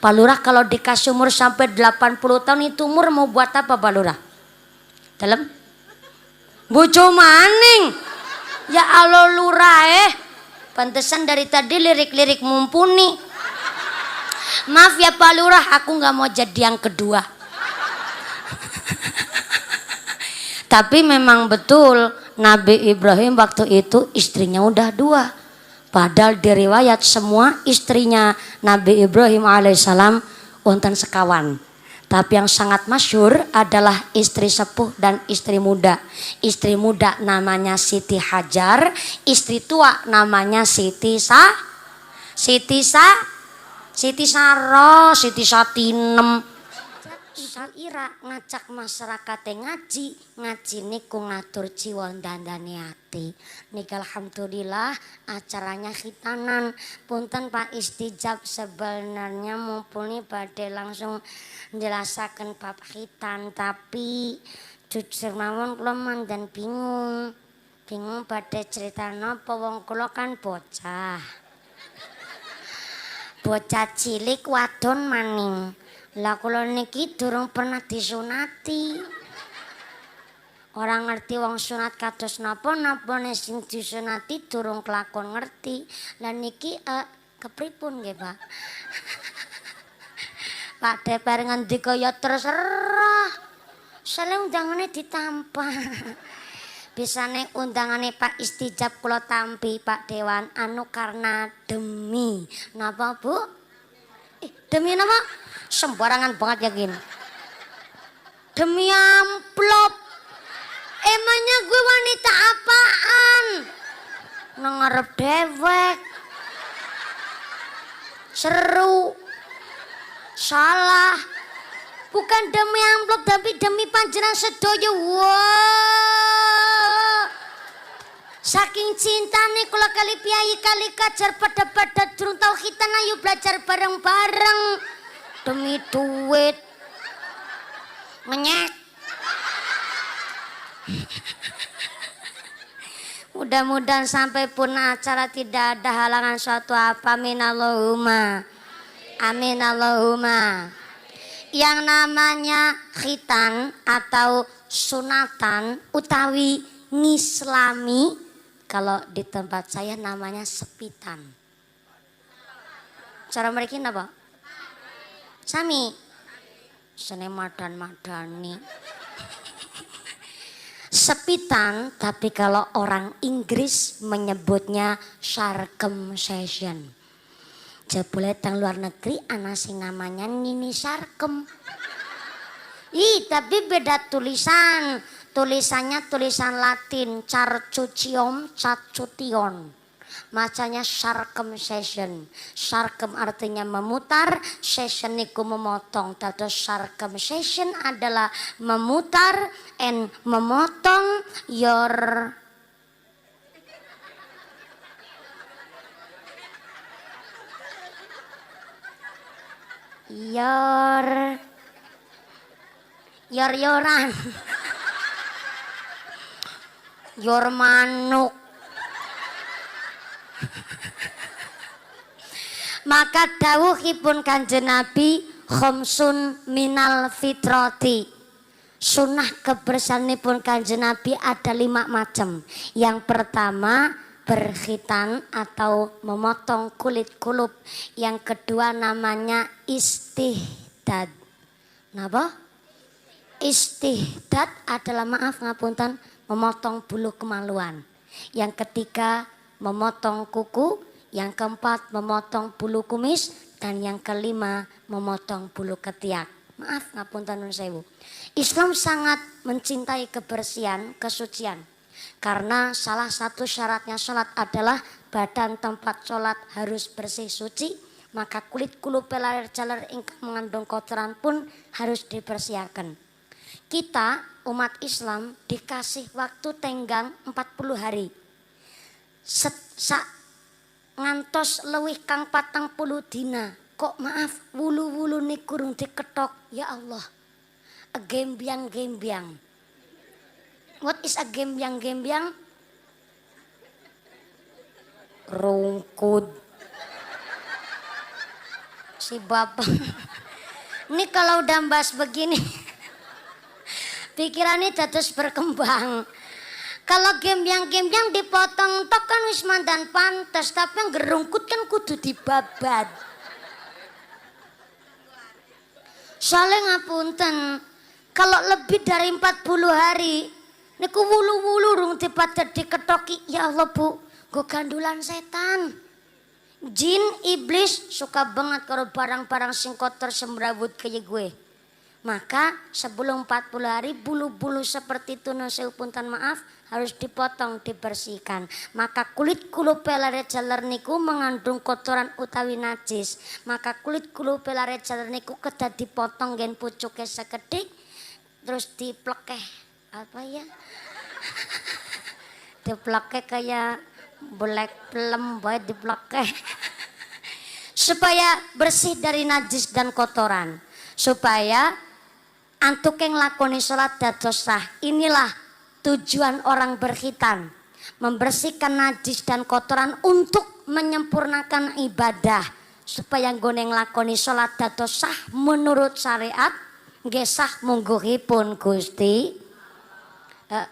Pak Lurah kalau dikasih umur sampai 80 tahun itu umur mau buat apa Pak Lurah? Dalam bojo maning. Ya Allah Lurah pantesan dari tadi lirik-lirik mumpuni. Maaf ya Pak Lurah, aku nggak mau jadi yang kedua. Tapi memang betul Nabi Ibrahim waktu itu istrinya udah 2. Padahal di riwayat semua istrinya Nabi Ibrahim alaihissalam wonten sekawan. Tapi yang sangat masyhur adalah istri sepuh dan istri muda. Istri muda namanya Siti Hajar, istri tua namanya Siti Saro, Siti Satinem. Ira ngajak masyarakat ngaji niku ngatur jiwa dandane ati. Nika alhamdulillah acaranya khitanan. Punten Pak Istijab sebenarnya mumpuni badhe langsung menjelaskan bab khitan, tapi jujur mawon kula mandan bingung badhe cerita napa wong kula kan bocah cilik wadon maning. Lah kula niki durung pernah disunati. Orang ngerti wong sunat kados napa sing disunati durung kelakon ngerti. Lah niki kepripun nggih, Pak? Pak DPR ngendika ya terserah. Sale undangane ditampa. Bisane undangane Pak Istijab kula tampi Pak Dewan karena demi napa Bu? Demi napa? Sembarangan banget ya gini. Demi amplop. Emangnya gue wanita apaan? Ngarep dewek. Seru. Salah. Bukan demi amplop tapi demi panjenengan sedaya. Wah. Saking cintane kula kali piyayi kali kajar pada durung tau khitan ayo belajar bareng-bareng. Demi duit ngenyek. Mudah-mudahan sampai pun acara tidak ada halangan suatu apa. Amin Allahumma. Amin Allahumma. Yang namanya khitan atau sunatan utawi ngislami, kalau di tempat saya namanya sepitan. Cara mereka apa? Sami sene madan-madani. Sepitan, tapi kalau orang Inggris menyebutnya circumcision. Jebule teng luar negeri ana sing namanya Nini Sarkem. Tapi beda tulisan. Tulisannya tulisan Latin, carcucium, cacution. Macanya circumcision. Circum artinya memutar, session niku memotong. Dados circumcision adalah memutar and memotong your yoran your manuk. Maka dawuhipun Kanjeng Nabi khamsun minal fitrati. Sunnah kebersihanipun Kanjeng Nabi ada 5 macam. Yang pertama berkhitan atau memotong kulit kulup. Yang kedua namanya istihdad. Napa? Istihdad adalah maaf ngapunten memotong bulu kemaluan. Yang ketiga memotong kuku. Yang keempat memotong bulu kumis. Dan yang kelima memotong bulu ketiak. Maaf ngapunten nun sewu. Islam sangat mencintai kebersihan, kesucian. Karena salah satu syaratnya sholat adalah badan tempat sholat harus bersih suci. Maka kulit kulup pelar jalar ingkang mengandung kotoran pun harus dibersihkan. Kita umat Islam dikasih waktu tenggang 40 hari. Ngantos lewih kang 40 dina. Kok maaf wulu-wulu nih kurung diketok. Ya Allah. Gembyang-gembyang. What is a gembyang-gembyang? Rungkud. si bapak. Ini kalau udah bahas begini pikirannya terus berkembang. Kalau game yang dipotong tok kan wis mandan pantes, tapi yang gerungkut kan kudu dibabat. Soalnya ngapunten, kalau lebih dari 40 hari niku wulu-wulu rung dipadet diketoki. Ya Allah Bu, gue gandulan setan. Jin, iblis suka banget kalau barang-barang sing kotor semrawut kayak gue. Maka sebelum 40 hari bulu-bulu seperti itu punten maaf harus dipotong, dibersihkan. Maka kulit kulupe lare jaler niku mengandung kotoran utawi najis. Maka kulit kulupe lare jaler niku kedah dipotong gen pucuke sekedik terus diplekeh apa ya? Diplekeh kayak black plum bae diplekeh. Supaya bersih dari najis dan kotoran. Supaya antuk yang lakoni sholat dados sah. Inilah tujuan orang berkhitan. Membersihkan najis dan kotoran untuk menyempurnakan ibadah. Supaya nggone nglakoni sholat dados sah menurut syariat. Nggih sah mungguhipun Gusti.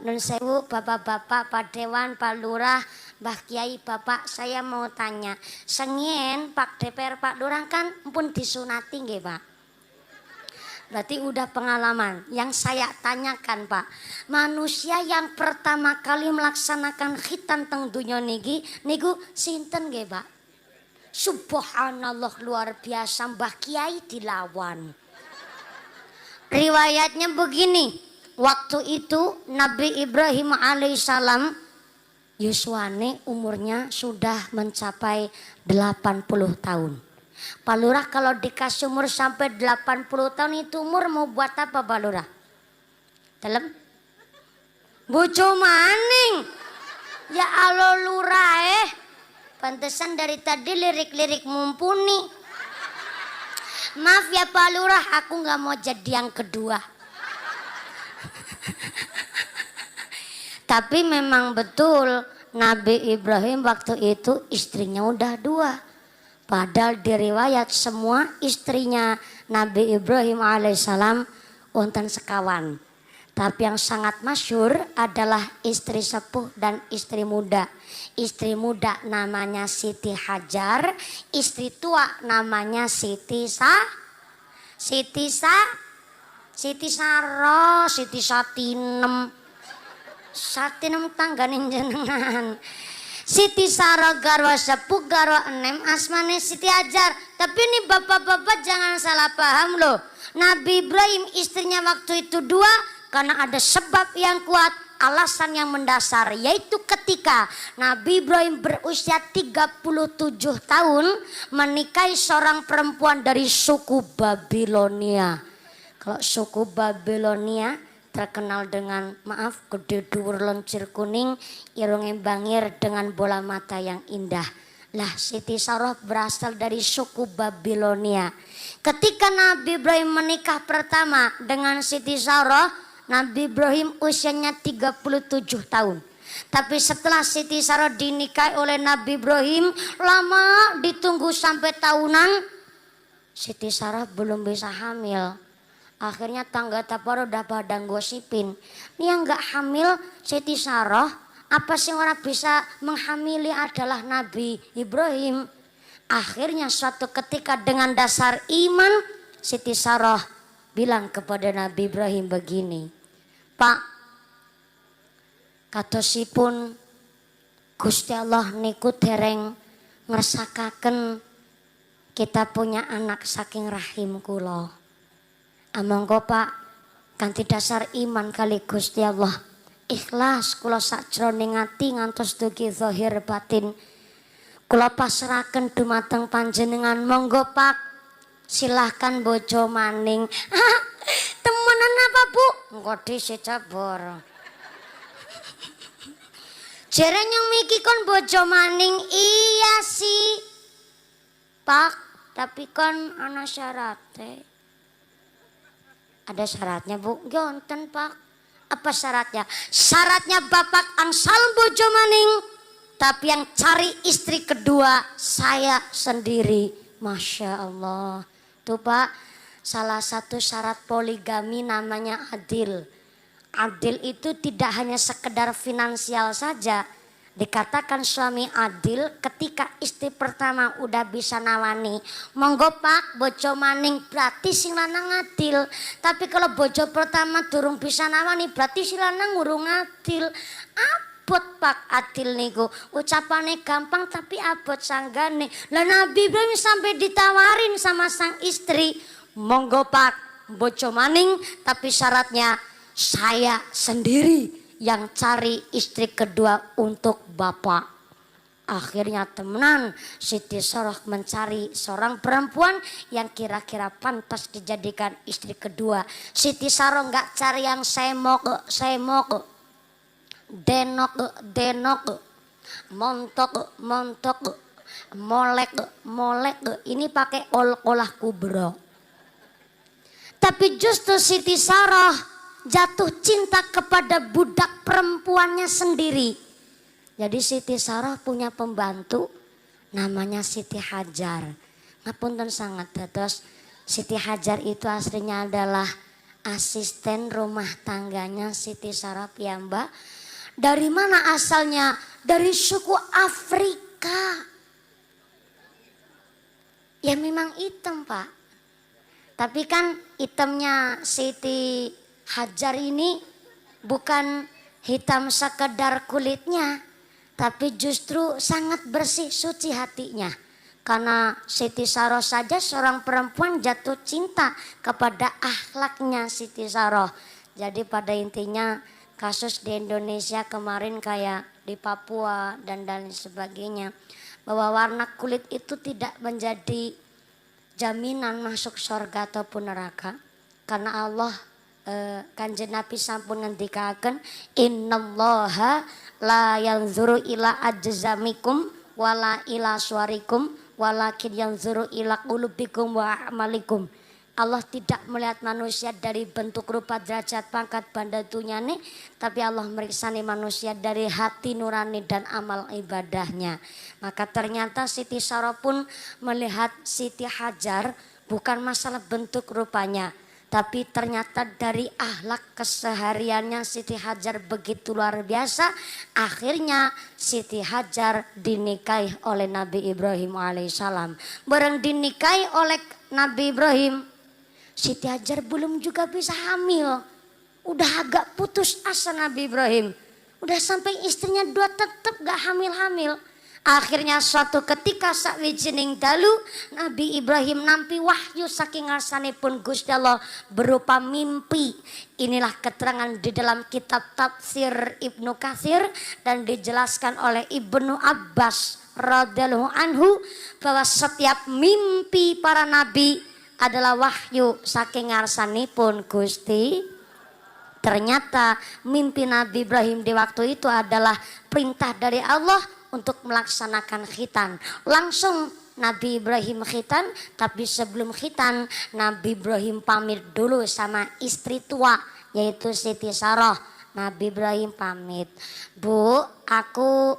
Nun sewu bapak-bapak, Pak Dewan, Pak Lurah, Mbah Kiai, Bapak, saya mau tanya. Sengien Pak DPR, Pak Lurah kan pun disunati nggih Pak? Berarti udah pengalaman. Yang saya tanyakan Pak, manusia yang pertama kali melaksanakan khitan teng dunya niki niku sinten nggih Pak? Subhanallah luar biasa, Mbah Kiai dilawan. Riwayatnya begini. Waktu itu Nabi Ibrahim alaihissalam yuswane umurnya sudah mencapai 80 tahun. Pak Lurah kalau dikasih umur sampai 80 tahun itu umur mau buat apa Pak Lurah? Dalam? Bojo maning. Ya Allah Lurah pantesan dari tadi lirik-lirik mumpuni. Maaf ya Pak Lurah, aku gak mau jadi yang kedua. Tapi memang betul Nabi Ibrahim waktu itu istrinya udah 2. Padahal di riwayat semua istrinya Nabi Ibrahim alaihissalam wonten sekawan. Tapi yang sangat masyhur adalah istri sepuh dan istri muda. Istri muda namanya Siti Hajar, istri tua namanya Siti Saro, Siti Satinem. Satinem tangganing jenengan. Siti Saro garwa sepuh garwa enem asmane Siti Hajar. Tapi ini bapak-bapak jangan salah paham loh. Nabi Ibrahim istrinya waktu itu 2 karena ada sebab yang kuat, alasan yang mendasar, yaitu ketika Nabi Ibrahim berusia 37 tahun menikahi seorang perempuan dari suku Babilonia. Kalau suku Babilonia terkenal dengan maaf gede dhuwur loncir kuning, irunge bangir dengan bola mata yang indah. Lah Siti Saroh berasal dari suku Babilonia. Ketika Nabi Ibrahim menikah pertama dengan Siti Saroh, Nabi Ibrahim usianya 37 tahun. Tapi setelah Siti Saroh dinikahi oleh Nabi Ibrahim, lama ditunggu sampai tahunan, Siti Saroh belum bisa hamil. Akhirnya tangga tapar udah pada gosipin. Ini yang gak hamil Siti Saroh, apa sih orang bisa menghamili adalah Nabi Ibrahim. Akhirnya suatu ketika dengan dasar iman, Siti Saroh bilang kepada Nabi Ibrahim begini. Pak, katosipun Gusti Allah niku dereng ngersakaken kita punya anak saking rahim kula. Amangka Pak, kanthi dasar iman kali Gusti Allah, ikhlas kula sakjroning ati ngantos dugi zahir batin. Kula pasrahaken dumateng panjenengan. Monggo Pak, silahkan bojo maning. Temenan apa Bu? Engko dhisik cabor. Jere nyong miki kon bojo maning. Iya sih Pak, tapi kan ana syaratnya. Ada syaratnya Bu? Gonten Pak. Apa syaratnya? Syaratnya Bapak angsal bojo maning, tapi yang cari istri kedua saya sendiri Masya Allah. Tuh Pak, salah satu syarat poligami namanya adil. Adil itu tidak hanya sekedar finansial saja. Dikatakan suami adil ketika istri pertama udah bisa nawani, monggo Pak bojo maning, berarti si lanang adil. Tapi kalau bojo pertama durung bisa nawani, berarti si lanang urung adil. Abot Pak adil niku, ucapannya gampang tapi abot sanggane. Lah Nabi Ibrahim sampai ditawarin sama sang istri, monggo Pak bojo maning, tapi syaratnya saya sendiri yang cari istri kedua untuk bapak. Akhirnya temenan Siti Soroh mencari seorang perempuan yang kira-kira pantas dijadikan istri kedua. Siti Soroh nggak cari yang semok, denok, montok, molek. Ini pakai olah kubro. Tapi justru Siti Soroh jatuh cinta kepada budak perempuannya sendiri. Jadi Siti Soroh punya pembantu namanya Siti Hajar. Ngapunten sangat dados Siti Hajar itu aslinya adalah asisten rumah tangganya Siti Soroh piyambak. Dari mana asalnya? Dari suku Afrika. Ya memang hitam Pak. Tapi kan hitamnya Siti Hajar ini bukan hitam sekedar kulitnya, tapi justru sangat bersih suci hatinya. Karena Siti Soroh saja seorang perempuan jatuh cinta kepada akhlaknya Siti Soroh. Jadi pada intinya kasus di Indonesia kemarin kayak di Papua dan lain sebagainya, bahwa warna kulit itu tidak menjadi jaminan masuk surga ataupun neraka. Karena Allah Kanjeng Nabi sampun ngendikaken innallaha la yanzuru ila ajzamikum wala ila suwarikum walakin yanzuru ila qulubikum wa amalikum. Allah tidak melihat manusia dari bentuk rupa derajat pangkat banda dunyane, tapi Allah meriksani manusia dari hati nurani dan amal ibadahnya. Maka ternyata Siti Soroh pun melihat Siti Hajar bukan masalah bentuk rupanya, tapi ternyata dari akhlak kesehariannya Siti Hajar begitu luar biasa. Akhirnya Siti Hajar dinikahi oleh Nabi Ibrahim alaihissalam. Bareng dinikahi oleh Nabi Ibrahim, Siti Hajar belum juga bisa hamil. Udah agak putus asa Nabi Ibrahim. Udah sampai istrinya dua tetap gak hamil-hamil. Akhirnya suatu ketika sawijining dalu Nabi Ibrahim nampi wahyu saking ngarsanipun Gusti Allah berupa mimpi. Inilah keterangan di dalam kitab tafsir Ibnu Katsir dan dijelaskan oleh Ibnu Abbas radhiyallahu anhu bahwa setiap mimpi para nabi adalah wahyu saking ngarsanipun Gusti. Ternyata mimpi Nabi Ibrahim di waktu itu adalah perintah dari Allah untuk melaksanakan khitan. Langsung Nabi Ibrahim khitan, tapi sebelum khitan Nabi Ibrahim pamit dulu sama istri tua yaitu Siti Soroh. Nabi Ibrahim pamit, Bu, aku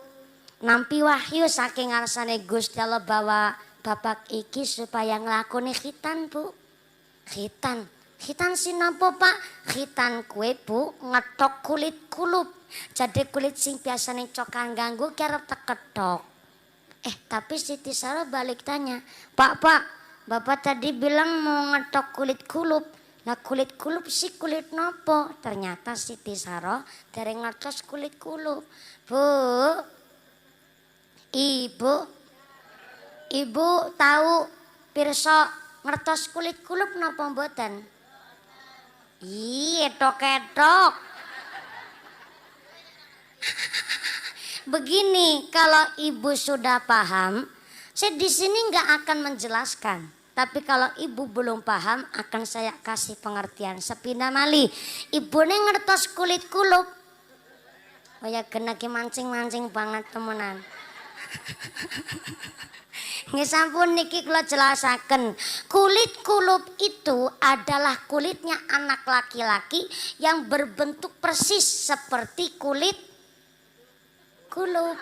nampi wahyu saking ngarsane Gusti Allah bahwa bapak iki supaya nglakoni khitan, Bu. Khitan sinapa Pak? Khitan kue Bu ngetok kulit kulup. Jadi kulit sing biasanya cokan ganggu kerap teketok. Tapi Siti Soroh balik tanya, Pak, Bapak tadi bilang mau ngetok kulit kulup. Nah kulit kulup sih kulit nopo? Ternyata Siti Soroh dari ngetos kulit kulup. Bu, Ibu tahu pirsa ngertos kulit kulup napa mboten? Iya, etok-etok. Begini, kalau ibu sudah paham, saya di sini nggak akan menjelaskan. Tapi kalau ibu belum paham, akan saya kasih pengertian. Sepindah malih, ibu nih ngertos kulit kulup. Oh ya, kena mancing-mancing banget temenan. Nggih sampun niki kula jelasaken. Kulit kulup itu adalah kulitnya anak laki-laki yang berbentuk persis seperti kulit kulup.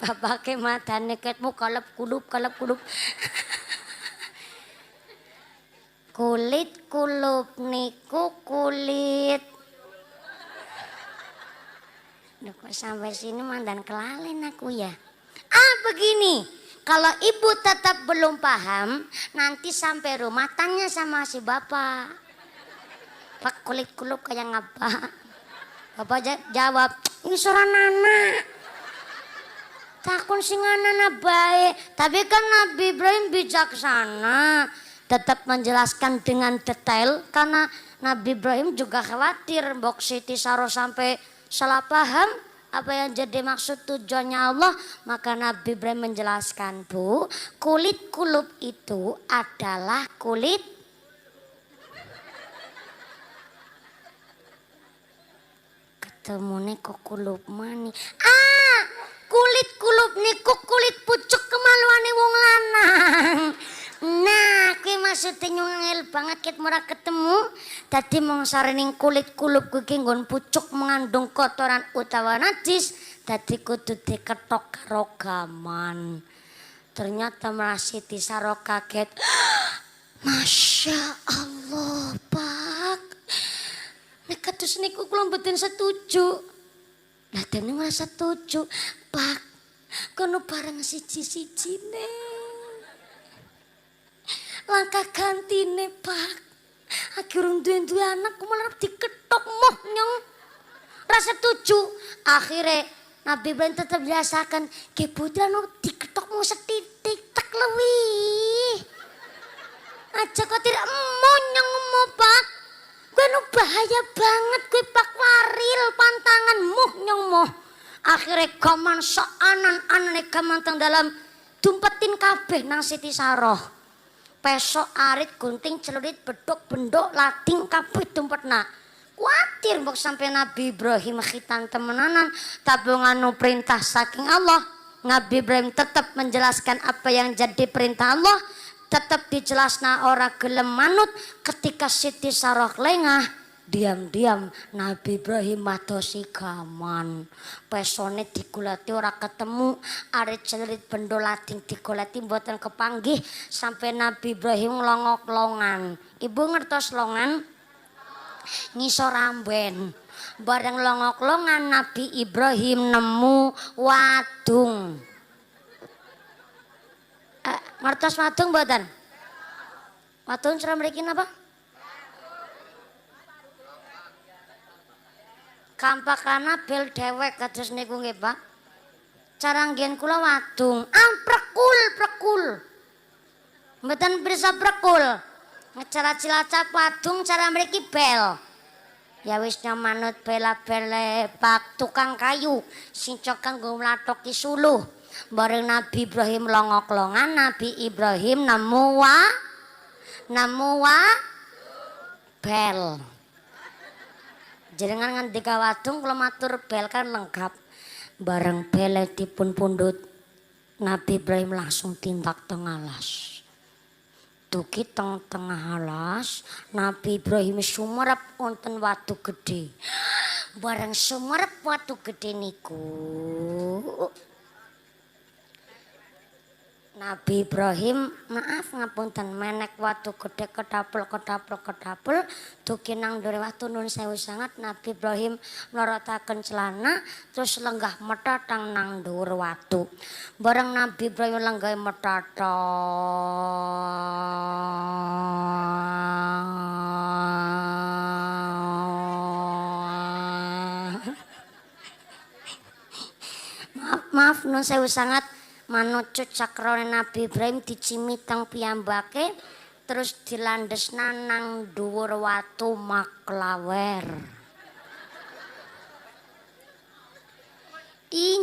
Bapake madane ketmu kalep kulup. Kulit kulup niku kulit. Duh, kok sampai sini mandan kelalen aku ya. Begini, kalau ibu tetap belum paham, nanti sampai rumah tanya sama si bapak. Pak, kulit kulup kayak ngapa? Bapak jawab, ini suara nana. Takun singana baik, tapi kan Nabi Ibrahim bijaksana. Tetap menjelaskan dengan detail karena Nabi Ibrahim juga khawatir Mbok Siti Saroh sampai salah paham apa yang jadi maksud tujuannya Allah. Maka Nabi Ibrahim menjelaskan, Bu, kulit kulup itu adalah kulit ketemune kok kulup mani. Kulit kulup niku kulit pucuk kemaluane wong lanang. Nah, kuwi maksudnya nyungel banget ket murah ketemu. Tadi mong sarening kulit kulup kuwi nggon pucuk mengandung kotoran utawa najis, dadi kudu diketok karo gaman. Ternyata malah Siti Saroh kaget. Masya Allah, Pak. Nek kados niku kula mboten setuju. Lah dene ora setuju, Pak. Kono bareng siji-sijine. Langkah gantine, Pak. Akhirnya duwe anak malah diketok moh nyong. Ora setuju. Akhirnya Nabi Ibrahim tetap biasakan, "Ke putra no diketok mau setitik tak lebih." Aja kok tidak monyong mo, Pak. Gue nu bahaya banget gue Pak Waril pantangan muh nyong moh. Akhirnya gaman seanan-anan gamanteng dalam dumpetin kabeh nang Siti Saroh. Pesok arit gunting celurit bedok bendok lading kabeh dumpetna. Kuatir mbok sampai Nabi Ibrahim khitan temenanan tabungan nu perintah saking Allah. Nabi Ibrahim tetap menjelaskan apa yang jadi perintah Allah. Tetap dijelasna ora gelem manut. Ketika Siti Saroh lengah, diam-diam Nabi Ibrahim madosi gaman. Pesone digoleti ora ketemu, arit celurit bendo lading digoleti mboten kepanggih sampai Nabi Ibrahim longok-longan. Ibu ngertos longan? Ngisor amben. Bareng longok-longan Nabi Ibrahim nemu wadung. Ngertos wadung mboten? Wadung cara mriki napa? Kampakana bel dewek kados niku nggih, Pak. Cara nggen kula wadung, prekul. Mboten bisa prekul. Cara Cilacap wadung cara mriki bel. Ya wis manut bela-bele Pak tukang kayu sing kanggo mlathoki suluh. Bareng Nabi Ibrahim longok-longan, Nabi Ibrahim nemu bel. Jenengan ngendika wadung kula matur bel kan lengkap. Bareng bele dipun pundhut Nabi Ibrahim langsung tindak teng alas. Dugi tengah alas Nabi Ibrahim sumerep wonten watu gede. Bareng sumerep watu gede niku Nabi Ibrahim maaf ngapunten menek watu gede kedapel dugi nang ndure watu nun sewu sangat. Nabi Ibrahim mlorotaken celana terus lenggah metatang nang dhuwur watu. Bareng Nabi Ibrahim lenggah metatang maaf nun sewu sangat. Manucut cakrone Nabi Ibrahim dicimiteng piyambake terus dilandesna nang dhuwur watu maklawer.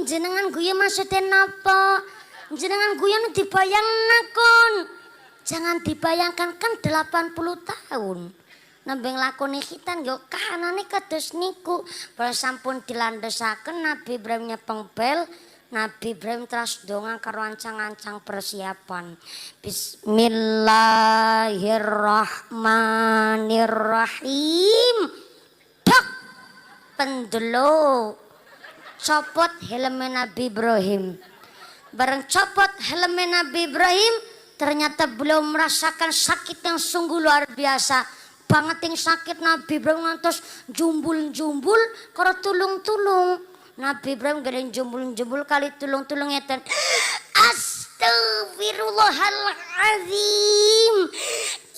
Jenengan guyu maksudnya napa? Jenengan guyu dibayangna kon. Jangan dibayangkan kan 80 tahun. Nembeng lakoni khitan yo kahanane kados niku. Bar sampun dilandesaken Nabi Ibrahim nyepeng bel. Nabi Ibrahim terus donga karo ancang-ancang persiapan. Bismillahirrahmanirrahim. Dak pendelo copot helme Nabi Ibrahim. Bareng copot helmnya Nabi Ibrahim, ternyata beliau merasakan sakit yang sungguh luar biasa. Banget yang sakit Nabi Ibrahim ngantos jumbul-jumbul karo tulung-tulung. Nabi Ibrahim gak jumbul-jumbul kali tulung-tulung ngeten. Astagfirullahaladzim.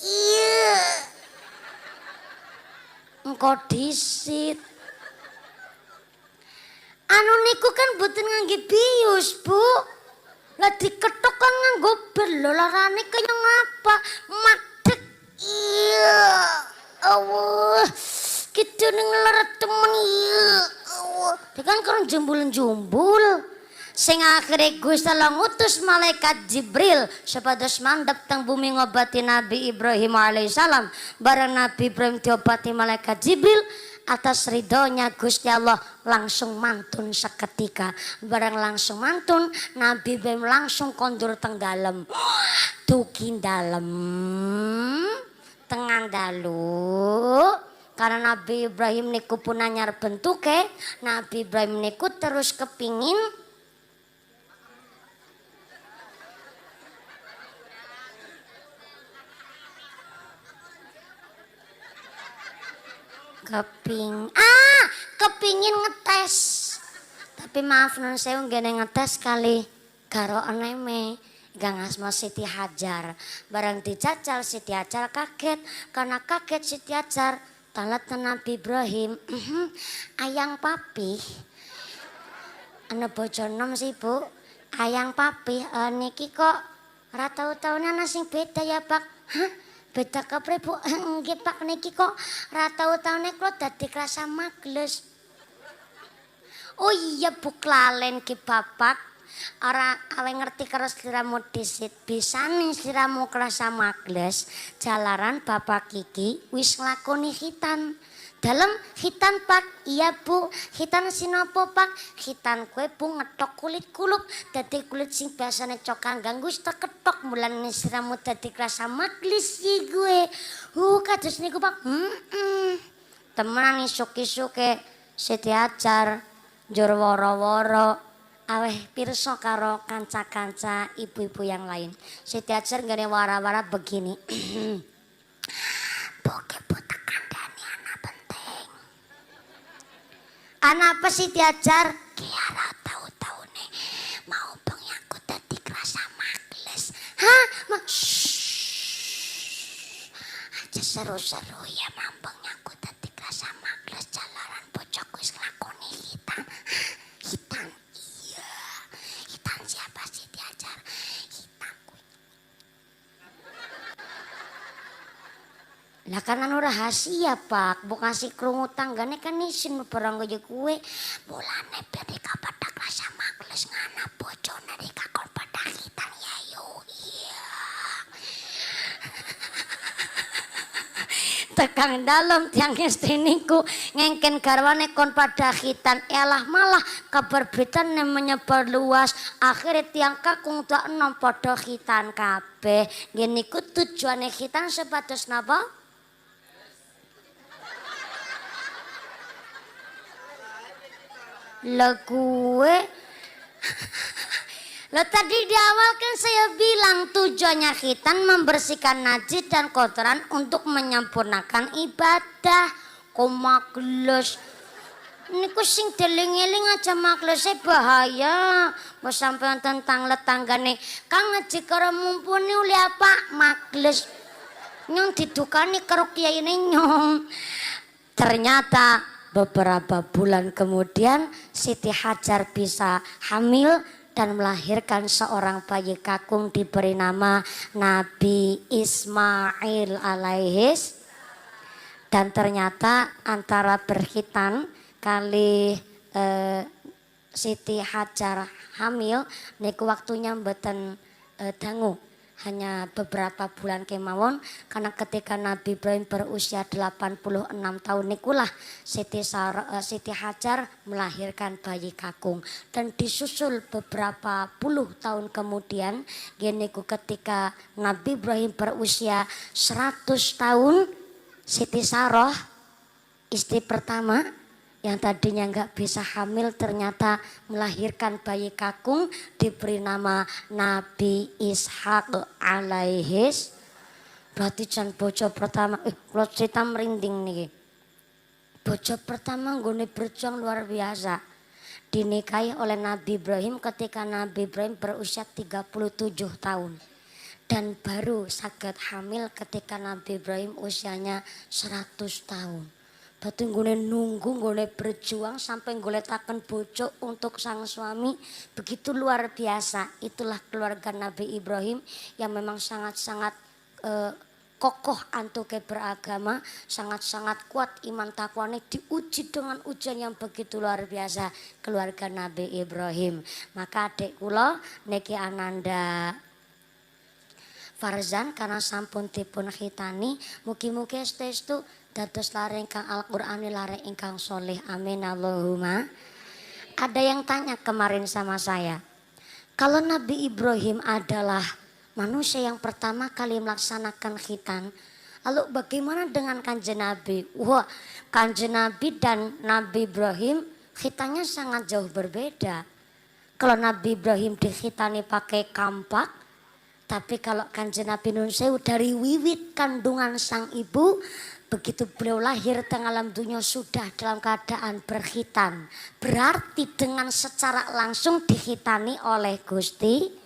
Iya. Engkau disit. Anu niku kan boten ngangge bius, Bu. Lah diketok kan nganggo bel, larane kaya ngapa? Madeg. Iya. Allah. Gitu ning leret temen iya. Allah. Dia kan kurang jumbul-jumbul. Sing akhire Gusti Allah ngutus malaikat Jibril supados mandhap teng bumi ngobati Nabi Ibrahim alaihissalam. Bareng Nabi Ibrahim diobati malaikat Jibril, atas ridhonya Gusti Allah langsung mantun seketika. Bareng langsung mantun, Nabi Ibrahim langsung kondur teng dalem. Dugi dalem tengan dalu. Karena Nabi Ibrahim niku pun anyar bentuke, Nabi Ibrahim niku terus kepingin kepingin ngetes. Tapi maaf nun sewu gene ngetes kali karo eneme gang asma Siti Hajar. Barang dijajal Siti Hajar kaget, karena kaget Siti Hajar talat Nabi Ibrahim. Ayang papi ana bojo nom sih Bu. Ayang papi niki kok ora tau-tahunan sing beda ya Pak. Hah? Beda kapre Bu, nggih Pak niki kok ra tau-taune kula dadi krasa magles. Oh iya Bu klalen ki Bapak. Ora awe ngerti karo sliramu disit, bisane sliramu krasa magles jalaran Bapak iki wis nglakoni khitan. Dalam khitan Pak, iya Bu, khitan sinopo Pak? Khitan kue Bu ngetok kulit kulup, dadi kulit sing biasane cokang ganggu tak ketok mulane sliramu dadi krasa magles sih gue. Kados niku Pak. Temenan isuk-isuke Siti Hajar njur woro-woro aweh pirsa karo kanca-kanca ibu-ibu yang lain. Siti Hajar ngene wara-wara begini. Bokep tekan dani anak penting. Anak apa Siti Hajar? Kiara tahu-tahu nih mau bengyaku dadi krasa magles. Hah? Aja seru-seru ya mambengnya aku dadi krasa magles jalaran bojoku wis nglakoni hitan. Hitan iya. Hitan siapa Siti Hajar? Hitan kuwi. Lah kan anu rahasia Pak, mbok kasih krungu tanggane kan isin barang kaya kuwe. Mulane biar dikapada krasa magles ngana bojone dikakon pada hitan ya yo. Iya. Tekang dalam tiang istri niku ngengken garwane kon pada khitan, elah malah kabar berita menyebar luas. Akhirnya tiang kakung tak enom pada khitan kabeh. Gini ku tujuane khitan sebatas napa? Lah gue Lah tadi di awal kan saya bilang tujuannya khitan membersihkan najis dan kotoran untuk menyempurnakan ibadah. Kok magles? Niku sing deling-eling aja maglesnya bahaya. Mbok sampean tentang letanggane Kang ngaji karo mumpuni uli apa? Magles. Nyong didukani karo kiyaine nyong. Ternyata beberapa bulan kemudian Siti Hajar bisa hamil dan melahirkan seorang bayi kakung diberi nama Nabi Ismail alaihis. Dan ternyata antara berkhitan kali Siti Hajar hamil niku waktunya mboten dangu. Hanya beberapa bulan kemawon karena ketika Nabi Ibrahim berusia 86 tahun nikulah Siti Hajar melahirkan bayi kakung dan disusul beberapa puluh tahun kemudian geniku ketika Nabi Ibrahim berusia 100 tahun Siti Saroh istri pertama yang tadinya nggak bisa hamil ternyata melahirkan bayi kakung, diberi nama Nabi Ishak alaihis. Berarti jan bojo pertama, kalau cerita merinding nih. Bojo pertama nggone berjuang luar biasa. Dinikahi oleh Nabi Ibrahim ketika Nabi Ibrahim berusia 37 tahun. Dan baru saged hamil ketika Nabi Ibrahim usianya 100 tahun. Berarti nunggu, berjuang sampai goletaken bojo untuk sang suami. Begitu luar biasa. Itulah keluarga Nabi Ibrahim yang memang sangat-sangat kokoh antuke beragama, sangat-sangat kuat iman takwanya, diuji dengan ujian yang begitu luar biasa keluarga Nabi Ibrahim. Maka adik kula niki Ananda Farzan karena sampun dipun khitani, mugi-mugi estu dados lare ingkang Al-Qur'ani lare ingkang soleh. Amin Allahumma. Ada yang tanya kemarin sama saya, kalau Nabi Ibrahim adalah manusia yang pertama kali melaksanakan khitan, lalu bagaimana dengan Kanjeng Nabi? Wah, Kanjeng Nabi dan Nabi Ibrahim khitannya sangat jauh berbeda. Kalau Nabi Ibrahim dikhitani pakai kampak, tapi kalau Kanjeng Nabi Nun Sewu dari wiwit kandungan sang ibu, begitu beliau lahir tengah alam dunia sudah dalam keadaan berkhitan. Berarti dengan secara langsung dikhitani oleh Gusti.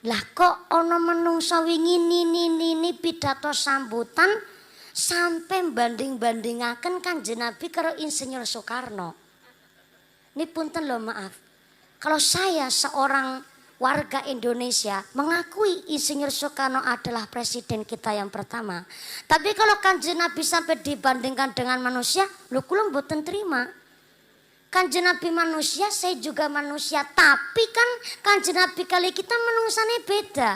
Lah kok ono menungso wingi nini pidato sambutan sampai banding-bandingaken Kanjeng Nabi karo Insinyur Soekarno. Ini punten loh maaf. Kalau saya seorang warga Indonesia mengakui Insinyur Soekarno adalah presiden kita yang pertama. Tapi kalau Kanjeng Nabi sampai dibandingkan dengan manusia, lho kula mboten terima. Kanjeng Nabi manusia, saya juga manusia. Tapi kan Kanjeng Nabi kali kita manusianya beda.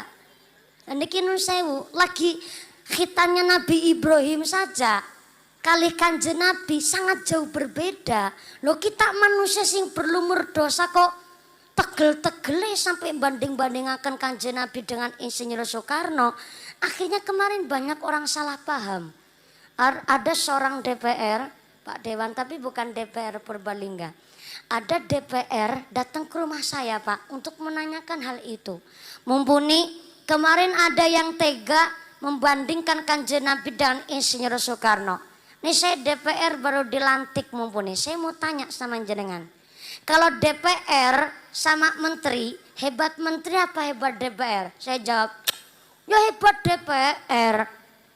Niki nun sewu, lagi khitannya Nabi Ibrahim saja. Kali Kanjeng Nabi sangat jauh berbeda. Loh kita manusia sing berlumur dosa kok tegel-tegele sampai banding-bandingaken Kanjeng Nabi dengan Insinyur Soekarno. Akhirnya kemarin banyak orang salah paham. Ada seorang DPR, Pak Dewan, tapi bukan DPR Purbalingga. Ada DPR datang ke rumah saya Pak untuk menanyakan hal itu. Mumpuni kemarin ada yang tega membandingkan Kanjeng Nabi dan Insinyur Soekarno. Ini saya DPR baru dilantik mumpuni. Saya mau tanya sama jenengan. Kalau DPR sama menteri, hebat menteri apa hebat DPR? Saya jawab, ya hebat DPR.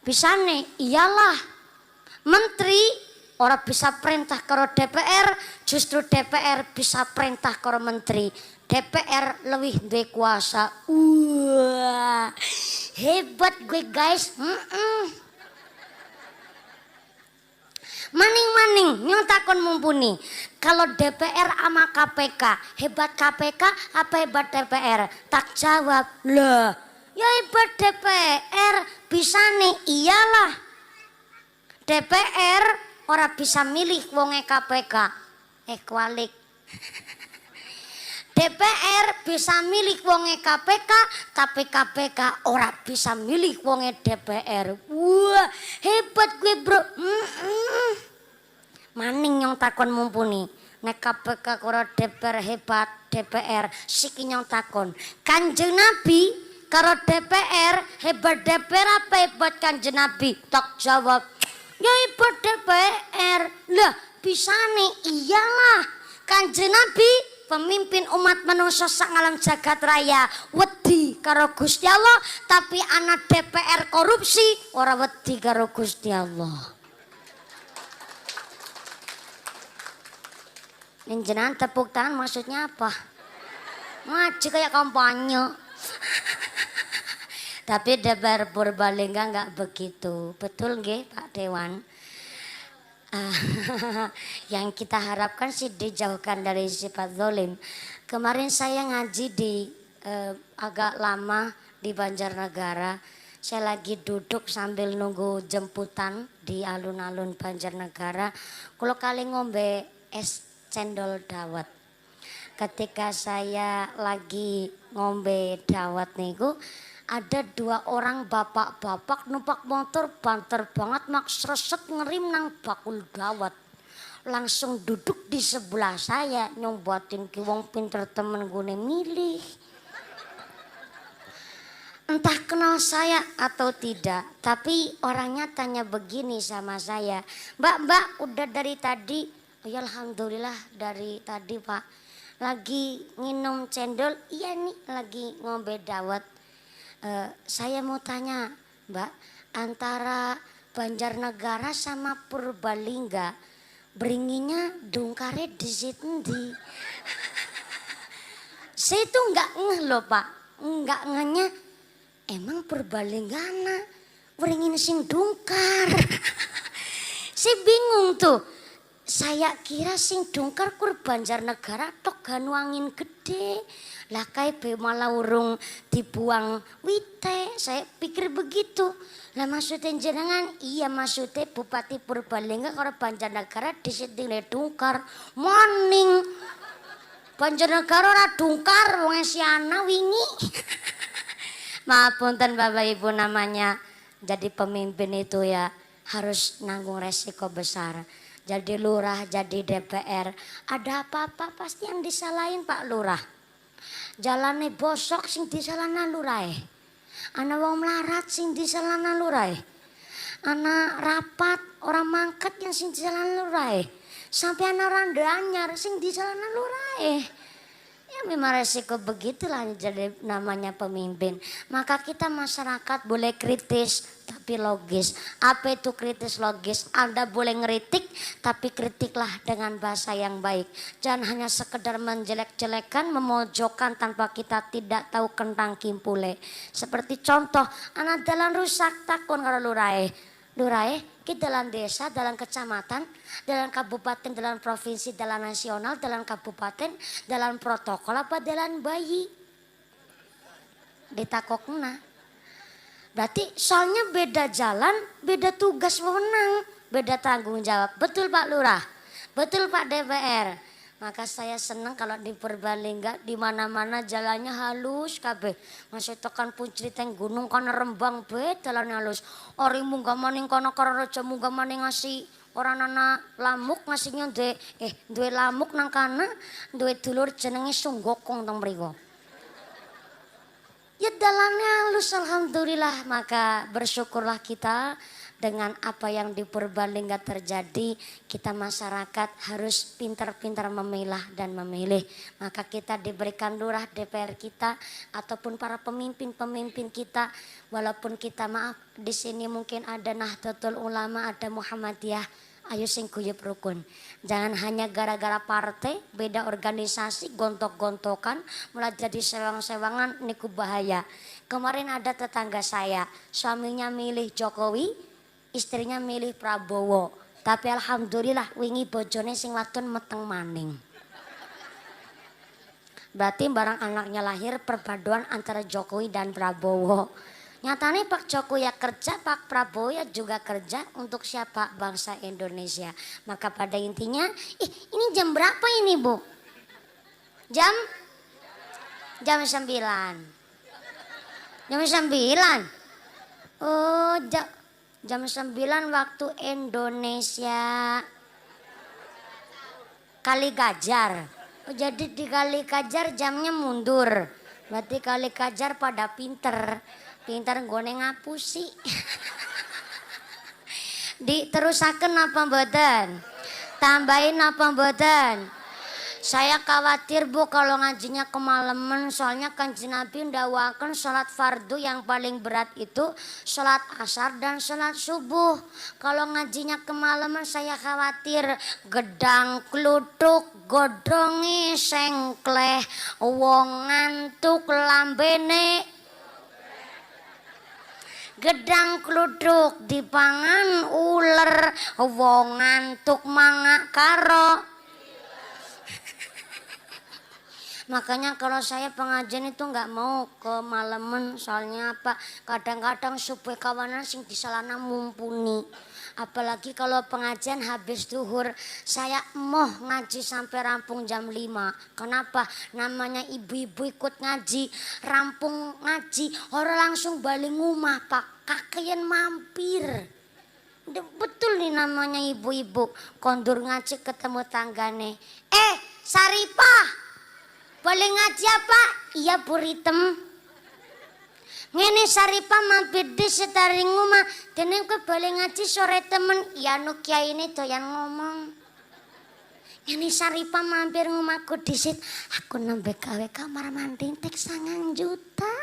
Bisa nih, iyalah. Menteri orang bisa perintah karo DPR, justru DPR bisa perintah karo menteri. DPR lebih duwe kuasa. Wah, hebat gue guys. Maning-maning nyontakon mumpuni. Kalau DPR sama KPK, hebat KPK apa hebat DPR? Tak jawab, lah ya hebat DPR. Bisa nih, iyalah. DPR orang bisa milih wonge KPK. Kualik. DPR bisa milih wonge KPK, tapi KPK orang bisa milih wonge DPR. Wah, hebat gue bro. Maning yang takon mumpuni. Nek KPK karo DPR hebat, DPR siki yang takon. Kanjeng Nabi karo DPR hebat DPR apa hebat Kanjeng Nabi? Tak jawab. Ya hebat DPR. Lah bisa nih, iyalah. Kanjeng Nabi pemimpin umat manusia sak alam jagat raya wedi karo Gusti Allah, tapi anak DPR korupsi ora wedi karo Gusti Allah. Jenengan tepuk tangan maksudnya apa? Ngaji kayak kampanye. Tapi DPR Purbalingga nggak begitu, betul nggih Pak Dewan? Yang kita harapkan sih dijauhkan dari sifat zalim. Kemarin saya ngaji di agak lama di Banjarnegara. Saya lagi duduk sambil nunggu jemputan di alun-alun Banjarnegara. Kalau kali ngombe es cendol dawet. Ketika saya lagi ngombe dawet niku, ada dua orang bapak-bapak numpak motor banter banget mak sreset ngerim nang bakul dawet. langsung duduk di sebelah saya, nyombatin ki wong pinter temen gue milih. Entah kenal saya atau tidak, tapi orangnya tanya begini sama saya, Mbak udah dari tadi? Oh ya alhamdulillah dari tadi Pak. Lagi nginum cendol? Iya nih lagi ngombe dawet. Saya mau tanya Mbak, antara Banjarnegara sama Purbalingga, beringinya dungkare di situ. Saya tuh nggak ngeh loh Pak, nggak ngehnya. Emang Purbalenggana beringin sing dungkar. Saya bingung tuh. Saya kira sing dungkar kur Banjarnegara tok Ganuangin gede. Lah kayak malah urung dibuang wite. Saya pikir begitu. Lah maksudnya jenengan, iya maksudnya Bupati Purbalingga kalau Banjarnegara disetingnya dungkar. Morning. Banjarnegara ora dungkar wong siana wingi. Maaf punten Bapak Ibu, namanya jadi pemimpin itu ya harus nanggung resiko besar. Jadi lurah, jadi DPR, ada apa-apa pasti yang disalahin Pak Lurah. Jalannya bosok sing disalahna lurah. Ana wong melarat sing disalahna lurah. Ana rapat orang mangkat yang sing disalahna lurah. Sampai ana randa anyar sing disalahna lurah. Ya memang resiko begitulah jadi namanya pemimpin. Maka kita masyarakat boleh kritis tapi logis. Apa itu kritis logis? Anda boleh ngeritik tapi kritiklah dengan bahasa yang baik. Jangan hanya sekedar menjelek-jelekan, memojokkan tanpa kita tidak tahu kentang kimpule. Seperti contoh, anak jalan rusak takon karo lurae. Lurae, kita dalam desa, dalam kecamatan, dalam kabupaten, dalam provinsi, dalam nasional, dalam kabupaten, dalam protokol apa dalam bayi? Ditakokna. Berarti soalnya beda jalan, beda tugas wewenang, beda tanggung jawab. Betul Pak Lurah? Betul Pak DPR? Maka saya senang kalau di Purbalingga di mana-mana jalannya halus kabeh. Masih tekan puncri teng gunung kana Rembang be jalannya halus. Ori munggah maning kana Karareja munggah maning ngasih orang nana lamuk ngasihnya duwe lamuk nang kana, duwe dulur jenenge Sunggokong teng mriku. Ya dalamnya halus alhamdulillah, maka bersyukurlah kita dengan apa yang di Purbalingga terjadi. Kita masyarakat harus pintar-pintar memilah dan memilih. Maka kita diberikan lurah DPR kita ataupun para pemimpin-pemimpin kita, walaupun kita maaf di sini mungkin ada Nahdlatul Ulama, ada Muhammadiyah. Ayo sing guyub rukun. Jangan hanya gara-gara partai, beda organisasi, gontok-gontokan, mulai jadi sewang-sewangan, niku bahaya. Kemarin ada tetangga saya, suaminya milih Jokowi, istrinya milih Prabowo. Tapi alhamdulillah wingi bojone sing wadon meteng maning. Berarti barang anaknya lahir perpaduan antara Jokowi dan Prabowo. Nyatanya Pak Jokowi ya kerja, Pak Prabowo ya juga kerja untuk siapa? Bangsa Indonesia. Maka pada intinya, ini jam berapa ini Bu? Jam 9. Jam 9. Oh, jam 9 waktu Indonesia. Kali Kajar. Oh, jadi di Kali Kajar jamnya mundur. Berarti Kali Kajar pada pinter. Pintar gone ngapusi. Diterusaken apa mboten? Tambahin apa mboten? Saya khawatir Bu kalau ngajinya kemalaman, soalnya Kanjeng Nabi ndawaken sholat fardu yang paling berat itu sholat asar dan sholat subuh. Kalau ngajinya kemalaman saya khawatir gedang kluthuk godhonge sengkleh wong ngantuk lambene. Gedang kluduk dipangan uler wong ngantuk mangak karo. Makanya kalau saya pengajian itu nggak mau ke malaman, soalnya apa? Kadang-kadang supaya kawanan sing disalahna mumpuni. Apalagi kalau pengajian habis duhur, saya mau ngaji sampai rampung jam 5. Kenapa? Namanya ibu-ibu ikut ngaji, rampung ngaji, orang langsung balik ngumah Pak, kakean mampir. Betul nih namanya ibu-ibu kondur ngaji ketemu tanggane. Saripah, boleh ngaji apa? Iya Bu Ritem. Ngene Saripah mampir di setaring rumah. Dene kowe boleh ngaji sore temen. Ya nu kiai ini doyan ngomong. Ngene Saripah mampir rumahku disit. Aku nambah gawe kamar mandi tek 9 juta.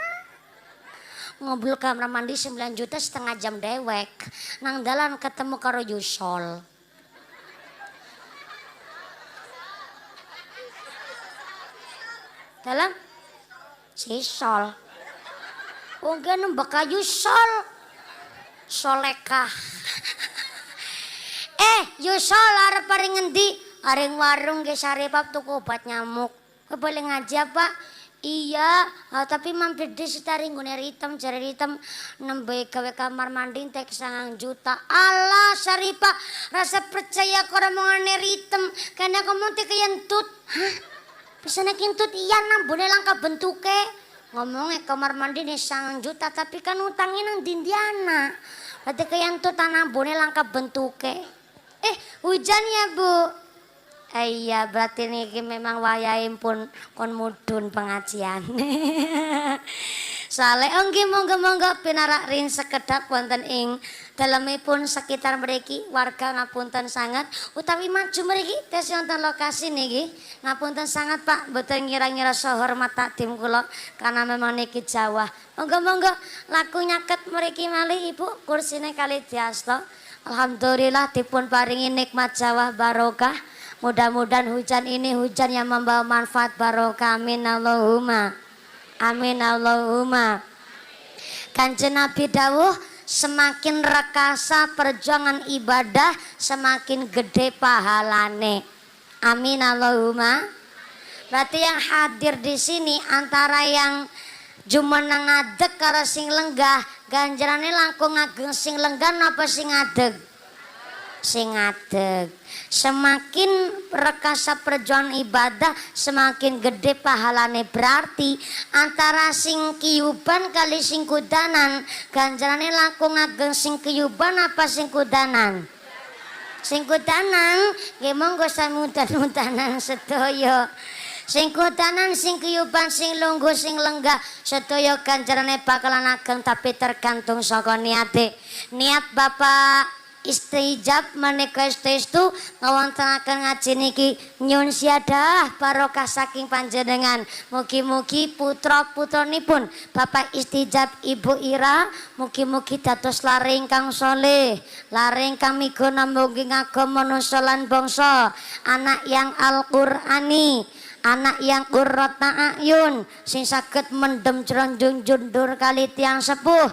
Ngobrol kamar mandi 9 juta setengah jam dewek. Nang dalan ketemu karo Yusol. Dalam Sisol. Oke nembak kayu Sol. Solekah. Yusol arep paring ngendi? Areng warung ge Saripah tuku obat nyamuk. Kowe boleh ngaji apa? Iya, tapi mampir di setaring gune Ritem, jare Ritem nembe gawe kamar mandi tek 9 juta. Alah Saripah, rasa percaya karo omongane Ritem. Kene ngomong tek kentut. Hah? Bisane kentut iya nambune langka bentuke. Ngomongnya kamar mandi nih 9 juta tapi kan utangnya nang dindiana. Berarti kentut nambune langka bentuke. Hujan ya Bu. Iya berarti niki memang wayahe pun kon mudhun pengajian. Saleh nggih monggo-monggo pinarak ring sekedhap wonten ing dalemipun sekitar mriki warga ngapunten sangat utawi maju mriki tes wonten lokasi niki ngapunten sangat Pak mboten ngira-ngira sahormat takdim kula karena memang niki Jawa. Monggo-monggo laku nyaket mriki malih Ibu kursine kali diasta. Alhamdulillah dipun paringi nikmat Jawa barokah. Mudah-mudahan hujan ini hujan yang membawa manfaat barokah. Amin Allahumma. Amin Allahumma. Kanjeng Nabi dawuh semakin rekasa perjuangan ibadah semakin gede pahalane. Amin Allahumma. Berarti yang hadir di sini antara yang jumeneng ngadeg karo sing lenggah, ganjarane langkung ngageng sing lenggah napa sing ngadeg? Sing ngadeg. Semakin rekasa perjuangan ibadah semakin gede pahalane. Berarti antara sing kiyuban kali sing kudanan ganjarane langkung ngageng sing kiyuban apa sing kudanan? Sing kudanan nggih monggo samudan-mudanan sedaya. Sing kudanan sing kiyuban sing lungguh sing lenggah sedaya ganjarane bakalan ageng tapi tergantung saka niate. Niat Bapak istijab menika istestu ngawontenaken ngaji niki nyun siadah barokah saking panjenengan. Mugi-mugi putra-putranipun Bapak istijab Ibu Ira mugi-mugi dados lare ingkang saleh, lare ingkang migana mugi ngagem manungsa lan bangsa, anak yang Al-Qur'ani, anak yang qurrata ayun sing saged mendem jronjung jundur kali tiyang sepuh.